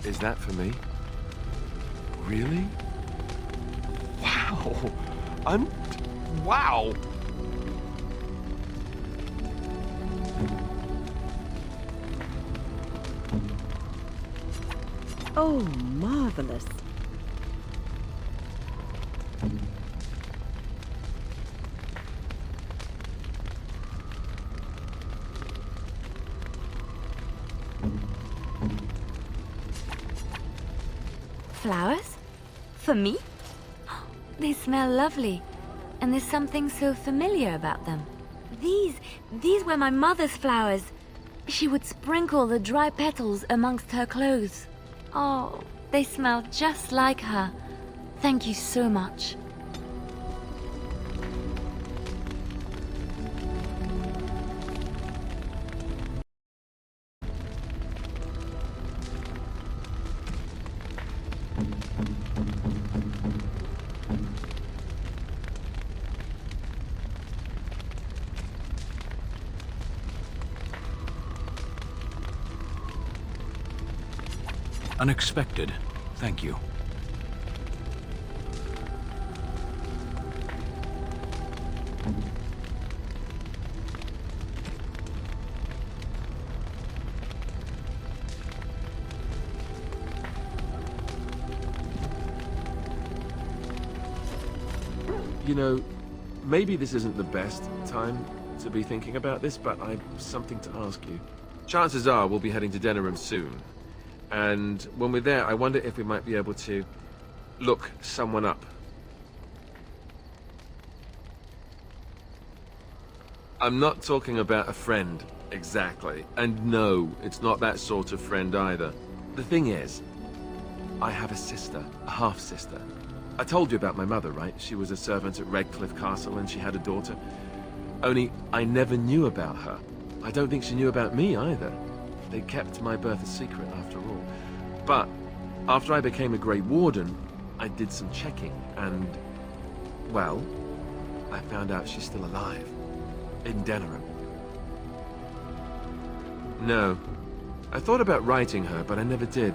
Is that for me? Really? Wow! Wow! Oh, marvelous. Flowers? For me? They smell lovely, and there's something so familiar about them. These were my mother's flowers. She would sprinkle the dry petals amongst her clothes. Oh, they smell just like her. Thank you so much. Unexpected. Thank you. You know, maybe this isn't the best time to be thinking about this, but I've something to ask you. Chances are we'll be heading to Denerim soon. And when we're there, I wonder if we might be able to look someone up. I'm not talking about a friend, exactly. And no, it's not that sort of friend either. The thing is, I have a sister, a half-sister. I told you about my mother, right? She was a servant at Redcliffe Castle and she had a daughter. Only, I never knew about her. I don't think she knew about me either. They kept my birth a secret after all. But after I became a Grey Warden, I did some checking and, well, I found out she's still alive. In Denerim. No. I thought about writing her, but I never did.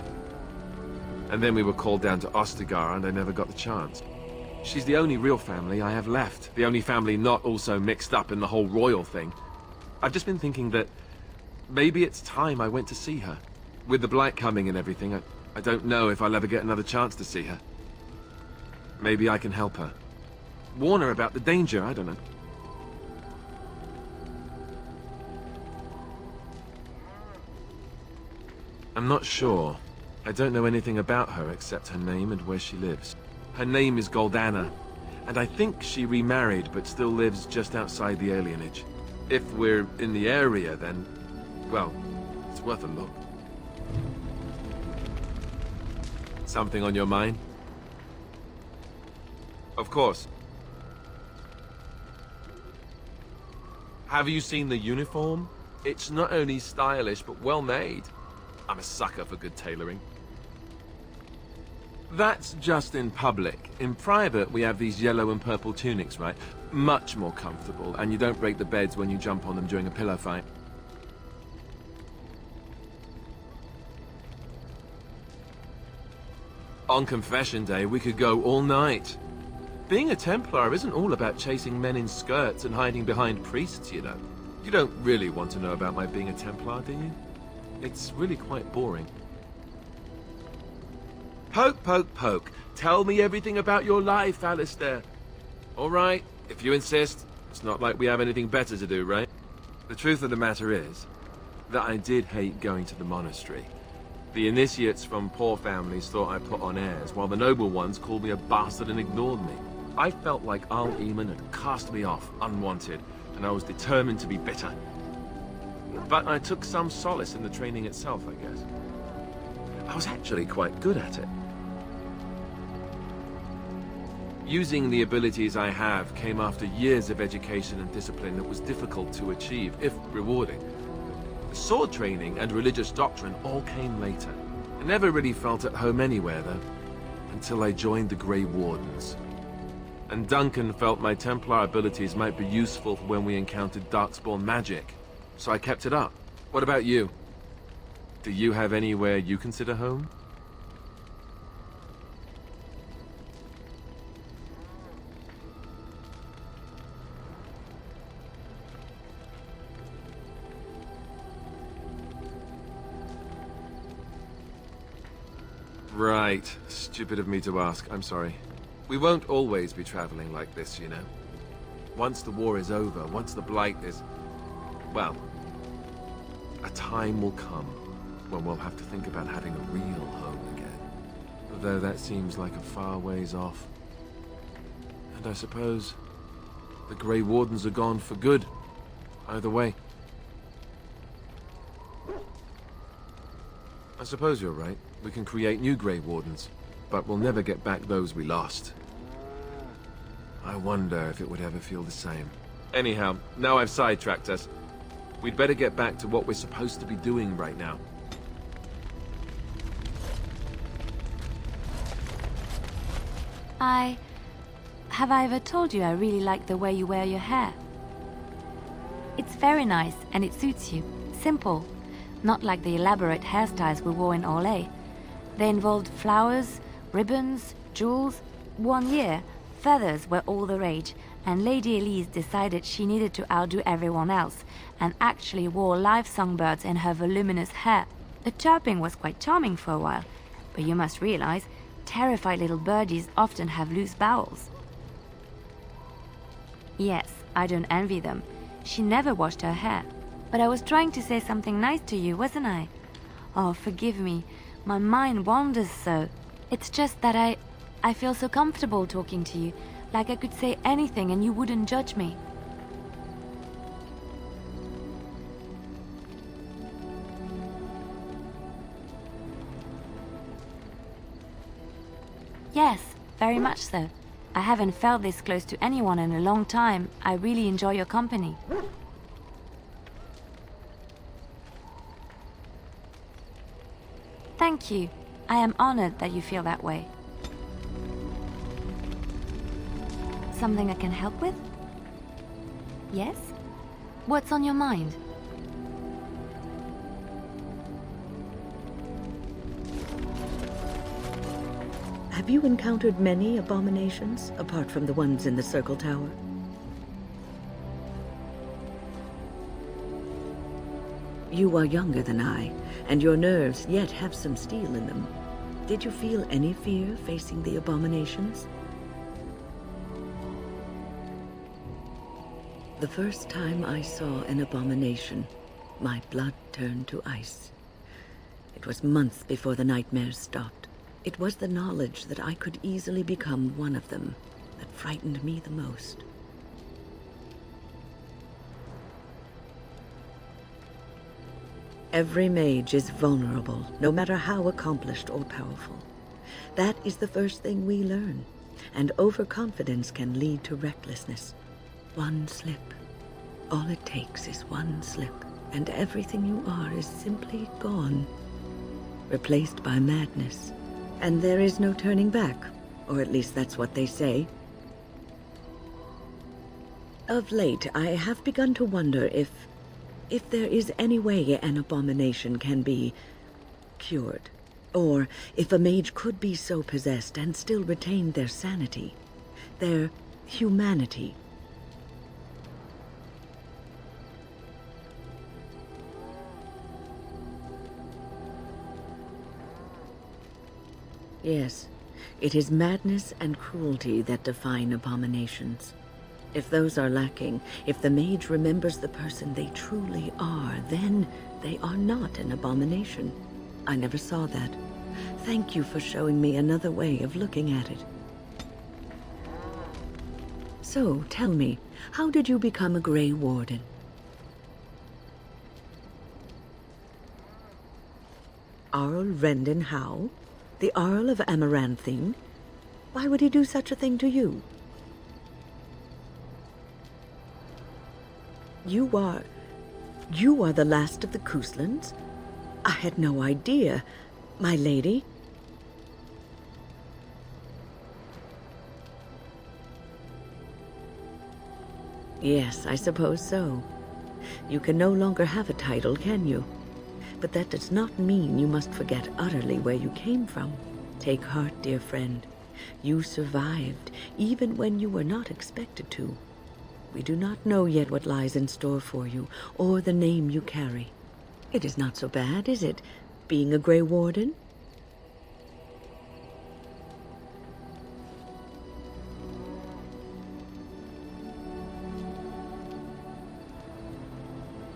And then we were called down to Ostagar and I never got the chance. She's the only real family I have left. The only family not also mixed up in the whole royal thing. I've just been thinking that maybe it's time I went to see her. With the blight coming and everything, I don't know if I'll ever get another chance to see her. Maybe I can help her. Warn her about the danger, I don't know. I'm not sure. I don't know anything about her except her name and where she lives. Her name is Goldana, and I think she remarried but still lives just outside the alienage. If we're in the area, then, well, it's worth a look. Something on your mind? Of course. Have you seen the uniform? It's not only stylish, but well made. I'm a sucker for good tailoring. That's just in public. In private, we have these yellow and purple tunics, right? Much more comfortable, and you don't break the beds when you jump on them during a pillow fight. On confession day, we could go all night. Being a Templar isn't all about chasing men in skirts and hiding behind priests, you know. You don't really want to know about my being a Templar, do you? It's really quite boring. Poke, poke, poke. Tell me everything about your life, Alistair. All right, if you insist. It's not like we have anything better to do, right? The truth of the matter is that I did hate going to the monastery. The initiates from poor families thought I put on airs, while the noble ones called me a bastard and ignored me. I felt like Al Eamon had cast me off, unwanted, and I was determined to be bitter. But I took some solace in the training itself, I guess. I was actually quite good at it. Using the abilities I have came after years of education and discipline that was difficult to achieve, if rewarding. The sword training and religious doctrine all came later. I never really felt at home anywhere, though, until I joined the Grey Wardens. And Duncan felt my Templar abilities might be useful for when we encountered Darkspawn magic, so I kept it up. What about you? Do you have anywhere you consider home? Right. Stupid of me to ask. I'm sorry. We won't always be traveling like this, you know. Once the war is over, once the Blight is... well, a time will come when we'll have to think about having a real home again. Though that seems like a far ways off. And I suppose the Grey Wardens are gone for good. Either way. I suppose you're right. We can create new Grey Wardens, but we'll never get back those we lost. I wonder if it would ever feel the same. Anyhow, now I've sidetracked us. We'd better get back to what we're supposed to be doing right now. Have I ever told you I really like the way you wear your hair? It's very nice and it suits you. Simple. Not like the elaborate hairstyles we wore in Orlais. They involved flowers, ribbons, jewels. 1 year, feathers were all the rage, and Lady Elise decided she needed to outdo everyone else, and actually wore live songbirds in her voluminous hair. The chirping was quite charming for a while, but you must realize, terrified little birdies often have loose bowels. Yes, I don't envy them. She never washed her hair. But I was trying to say something nice to you, wasn't I? Oh, forgive me. My mind wanders so. It's just that I feel so comfortable talking to you, like I could say anything and you wouldn't judge me. Yes, very much so. I haven't felt this close to anyone in a long time. I really enjoy your company. Thank you. I am honored that you feel that way. Something I can help with? Yes? What's on your mind? Have you encountered many abominations, apart from the ones in the Circle Tower? You are younger than I, and your nerves yet have some steel in them. Did you feel any fear facing the abominations? The first time I saw an abomination, my blood turned to ice. It was months before the nightmares stopped. It was the knowledge that I could easily become one of them that frightened me the most. Every mage is vulnerable, no matter how accomplished or powerful. That is the first thing we learn, and overconfidence can lead to recklessness. One slip. All it takes is one slip, and everything you are is simply gone, replaced by madness. And there is no turning back, or at least that's what they say. Of late, I have begun to wonder if there is any way an abomination can be cured, or if a mage could be so possessed and still retain their sanity, their humanity. Yes, it is madness and cruelty that define abominations. If those are lacking, if the mage remembers the person they truly are, then they are not an abomination. I never saw that. Thank you for showing me another way of looking at it. So, tell me, how did you become a Grey Warden? Arl Rendon Howe? The Arl of Amaranthine? Why would he do such a thing to you? You are the last of the Couslands? I had no idea, my lady. Yes, I suppose so. You can no longer have a title, can you? But that does not mean you must forget utterly where you came from. Take heart, dear friend. You survived, even when you were not expected to. We do not know yet what lies in store for you, or the name you carry. It is not so bad, is it, being a Grey Warden?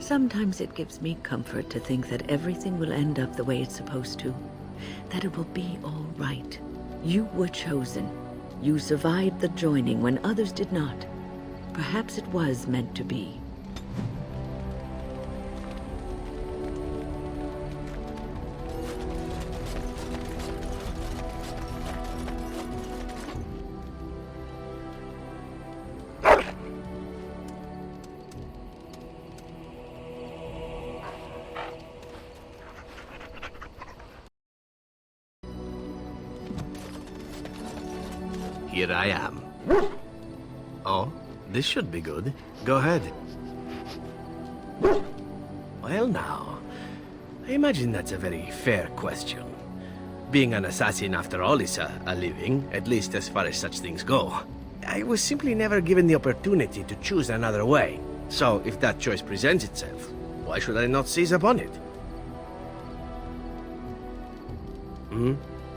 Sometimes it gives me comfort to think that everything will end up the way it's supposed to. That it will be all right. You were chosen. You survived the joining when others did not. Perhaps it was meant to be. Here I am. Oh, this should be good. Go ahead. Well now, I imagine that's a very fair question. Being an assassin after all is a living, at least as far as such things go. I was simply never given the opportunity to choose another way. So if that choice presents itself, why should I not seize upon it?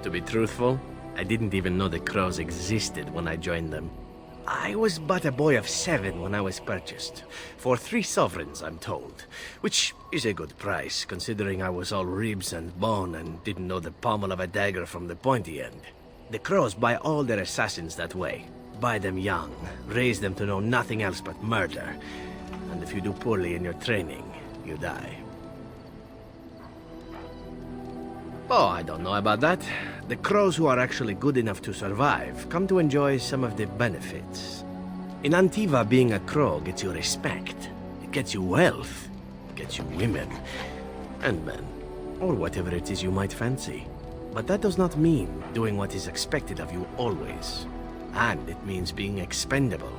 To be truthful, I didn't even know the crows existed when I joined them. I was but a boy of 7 when I was purchased. For 3 sovereigns, I'm told. Which is a good price, considering I was all ribs and bone and didn't know the pommel of a dagger from the pointy end. The crows buy all their assassins that way. Buy them young, raise them to know nothing else but murder. And if you do poorly in your training, you die. Oh, I don't know about that. The crows who are actually good enough to survive come to enjoy some of the benefits. In Antiva, being a crow gets you respect. It gets you wealth. It gets you women. And men. Or whatever it is you might fancy. But that does not mean doing what is expected of you always. And it means being expendable.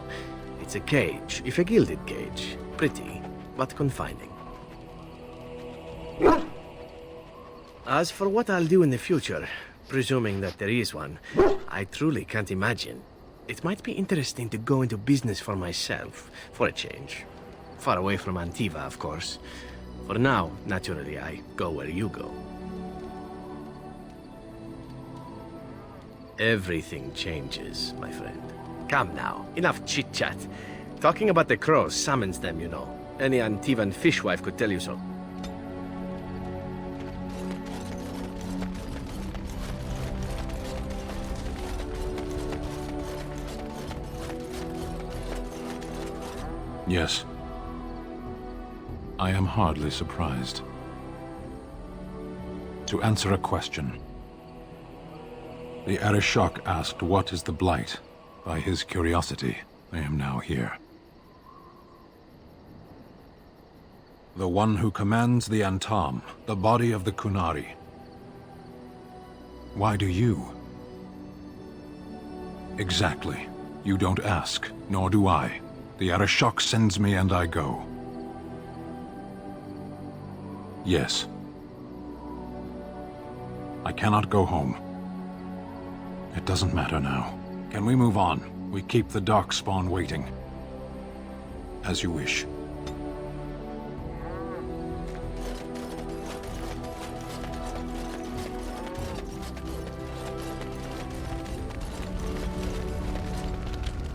It's a cage, if a gilded cage. Pretty, but confining. As for what I'll do in the future, presuming that there is one, I truly can't imagine. It might be interesting to go into business for myself, for a change. Far away from Antiva, of course. For now, naturally, I go where you go. Everything changes, my friend. Come now, enough chit-chat. Talking about the crows summons them, you know. Any Antivan fishwife could tell you so. Yes. I am hardly surprised. To answer a question. The Arishok asked what is the Blight. By his curiosity, I am now here. The one who commands the Antam, the body of the Kunari. Why do you? Exactly. You don't ask, nor do I. The Arishok sends me and I go. Yes. I cannot go home. It doesn't matter now. Can we move on? We keep the Darkspawn waiting. As you wish.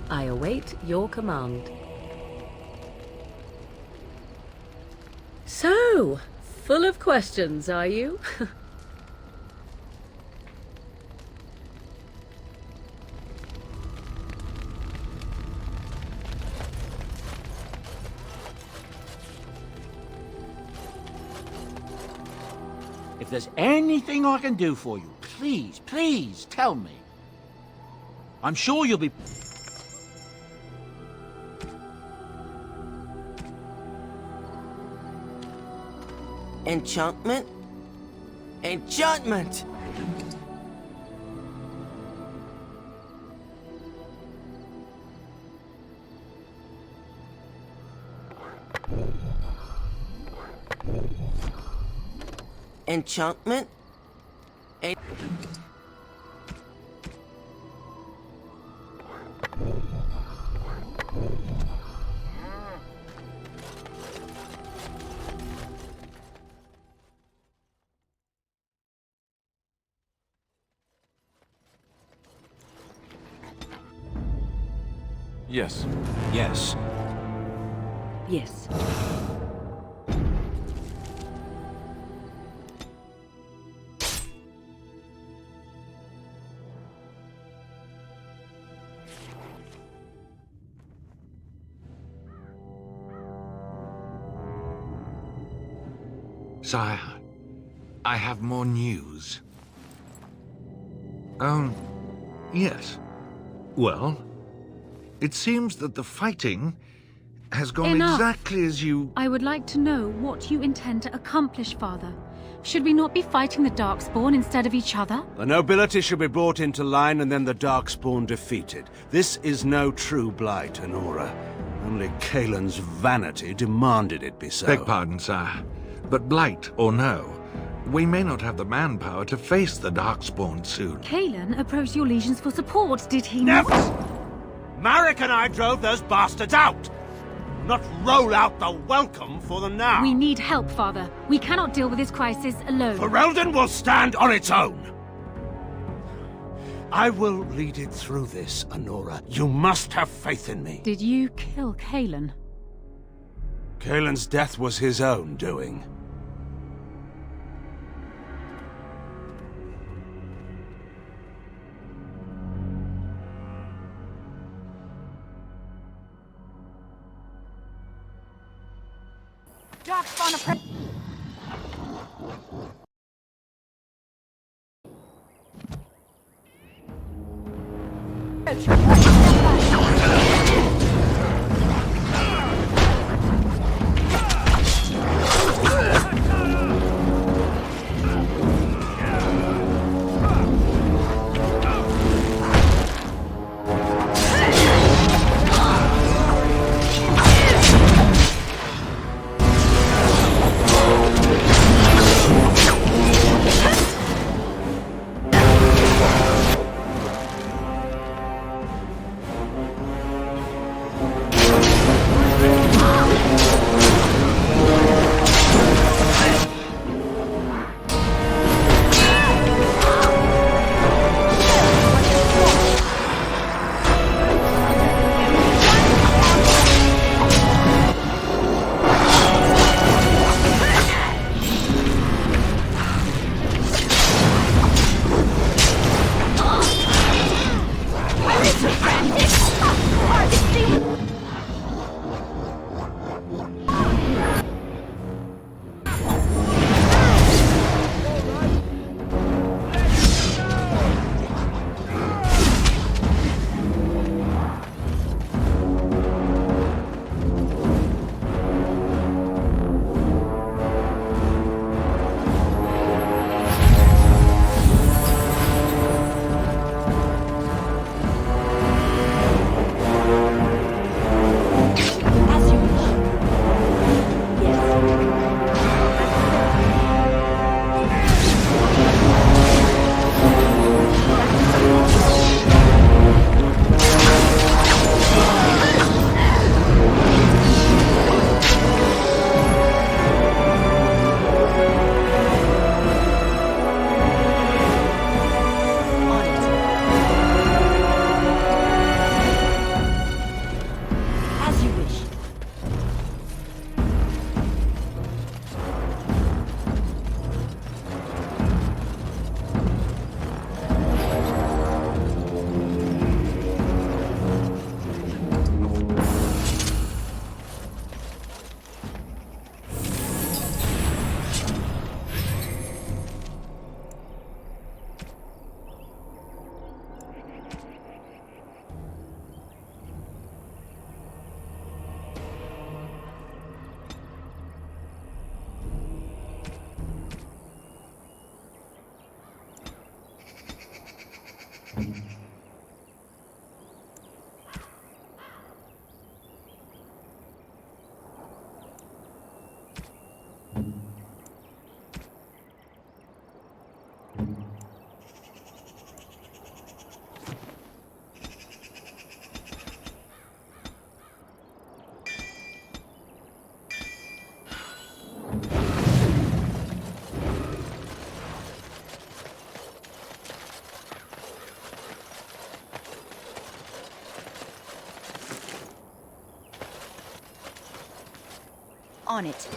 I await your command. So, full of questions, are you? If there's anything I can do for you, please, please tell me. I'm sure you'll be... Enchantment? Enchantment! Enchantment? Yes. Yes. Yes. Sire, I have more news. Yes. Well, it seems that the fighting has gone Enough. exactly as you... I would like to know what you intend to accomplish, Father. Should we not be fighting the Darkspawn instead of each other? The nobility should be brought into line and then the Darkspawn defeated. This is no true blight, Honora. Only Kaelin's vanity demanded it be so. Beg pardon, sire. But blight or no, we may not have the manpower to face the Darkspawn soon. Kaelin approached your legions for support, did he Never! not? Marek and I drove those bastards out! Not roll out the welcome for them now! We need help, Father. We cannot deal with this crisis alone. Ferelden will stand on its own! I will lead it through this, Honora. You must have faith in me. Did you kill Kaelin? Kaelin's death was his own doing. Darkspawn On it.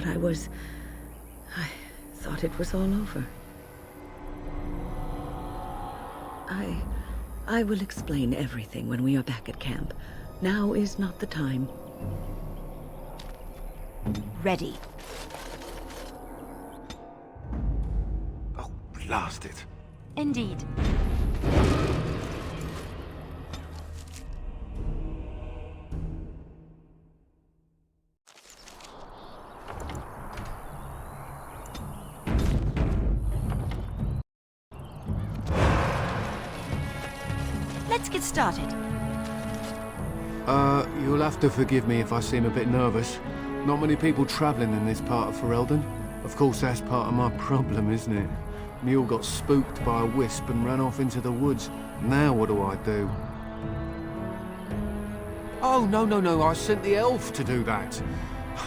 I thought it was all over. I will explain everything when we are back at camp. Now is not the time. Ready. Oh, blast it. Indeed. Let's get started. You'll have to forgive me if I seem a bit nervous. Not many people travelling in this part of Ferelden. Of course, that's part of my problem, isn't it? Mule got spooked by a wisp and ran off into the woods. Now what do I do? Oh, no, I sent the elf to do that.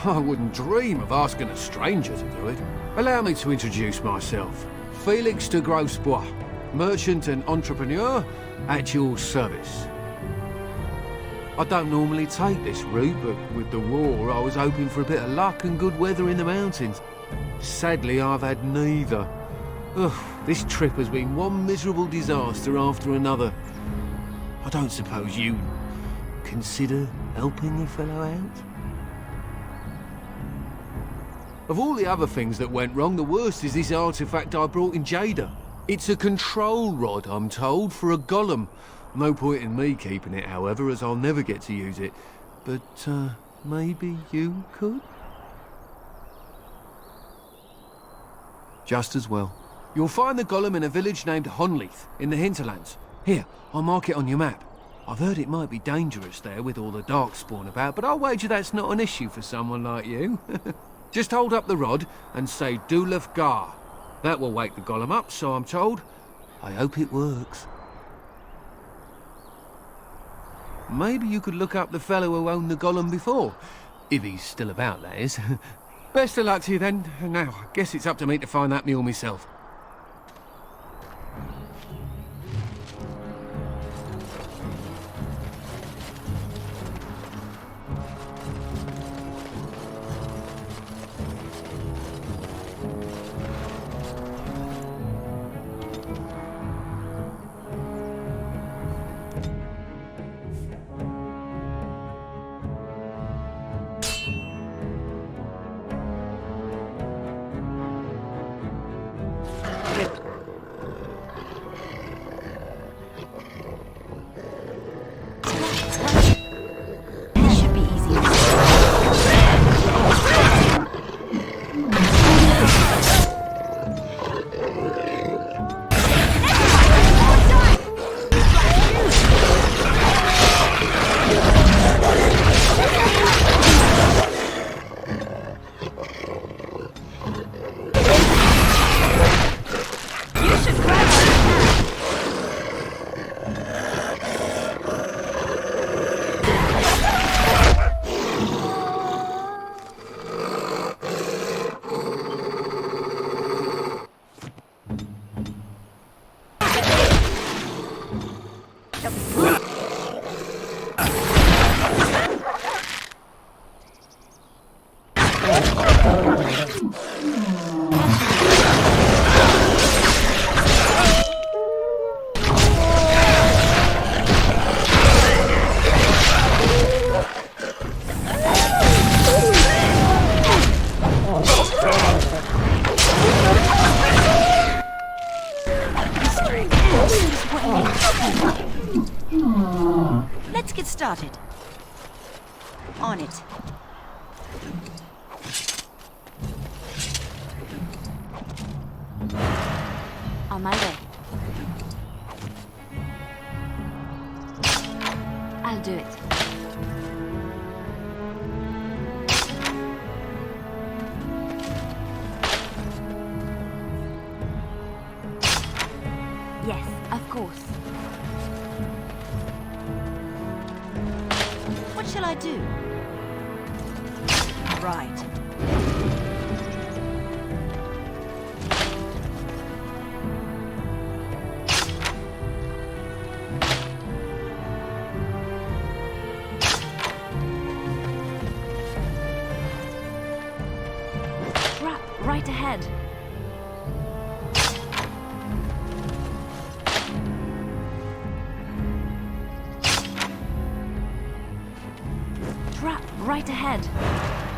I wouldn't dream of asking a stranger to do it. Allow me to introduce myself. Felix de Grosbois, merchant and entrepreneur at your service. I don't normally take this route, but with the war, I was hoping for a bit of luck and good weather in the mountains. Sadly, I've had neither. Ugh, this trip has been one miserable disaster after another. I don't suppose you consider helping a fellow out? Of all the other things that went wrong, the worst is this artifact I brought in Jada. It's a control rod, I'm told, for a golem. No point in me keeping it, however, as I'll never get to use it. But, maybe you could? Just as well. You'll find the golem in a village named Honleith, in the hinterlands. Here, I'll mark it on your map. I've heard it might be dangerous there with all the Darkspawn about, but I'll wager that's not an issue for someone like you. Just hold up the rod and say Dulaf Gar. That will wake the golem up, so I'm told. I hope it works. Maybe you could look up the fellow who owned the golem before. If he's still about, that is. Best of luck to you then. Now, I guess it's up to me to find that mule myself. Let's get started. On it. On my way. I'll do it. Yes, of course. What shall I do? Right. right ahead. Trap right ahead.